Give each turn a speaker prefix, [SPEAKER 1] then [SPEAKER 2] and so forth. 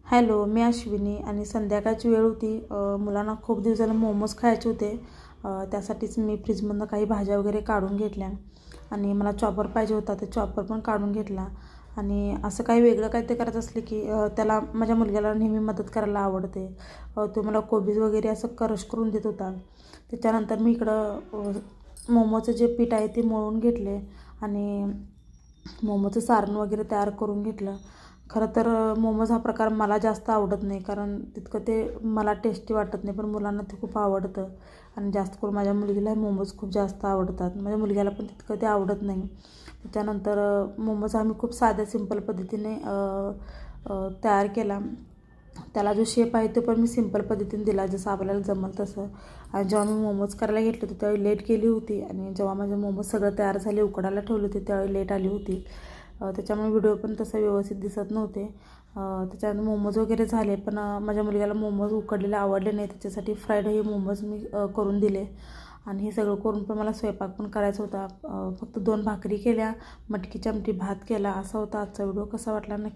[SPEAKER 1] Hello, मी अश्विनी आणि संध्याकाळची वेळ होती. मुलांना खूप दिवसाला मोमोज खायचे होते. त्यासाठीच मी फ्रीजमधनं काही भाज्या वगैरे काढून घेतल्या आणि मला चॉपर पाहिजे होता, ते चॉपर पण काढून घेतला. आणि असं काही वेगळं काही ते करायचं असलं की त्याला माझ्या मुलग्याला नेहमी मदत करायला आवडते. तो मला कोबीज वगैरे असं क्रश करून देत होता. त्याच्यानंतर मी इकडं मोमोचं जे पीठ आहे ते मळून घेतले आणि मोमोचं सारण वगैरे तयार करून घेतलं. खरं तर मोमोज हा प्रकार मला जास्त आवडत नाही, कारण तितकं ते मला टेस्टी वाटत नाही, पण मुलांना ते खूप आवडतं. आणि जास्त करून माझ्या मुलगीला मोमोज खूप जास्त आवडतात. माझ्या मुलग्याला पण तितकं ते आवडत नाही. त्याच्यानंतर मोमोज आम्ही खूप साध्या सिंपल पद्धतीने तयार केला. त्याला जो शेप आहे तो पण मी सिंपल पद्धतीने दिला, जसं आपल्याला जमल तसं. आणि जेव्हा मी मोमोज करायला घेतले होते त्यावेळी लेट गेली होती, आणि जेव्हा माझे मोमोज सगळं तयार झाले उकडायला ठेवले होते त्यावेळी लेट आली होती. त्याच्यामुळे व्हिडिओ पण तसं व्यवस्थित दिसत नव्हते. त्याच्यानंतर मोमोज वगैरे झाले, पण माझ्या मुलग्याला मोमोज उकडलेले आवडले नाही. त्याच्यासाठी फ्राईड हे मोमोज मी करून दिले. आणि हे सगळं करून पण मला स्वयंपाक पण करायचा होता. फक्त 2 भाकरी केल्या, मटकीची आमटी, भात केला. असा होता आजचा व्हिडिओ. कसा वाटला नक्की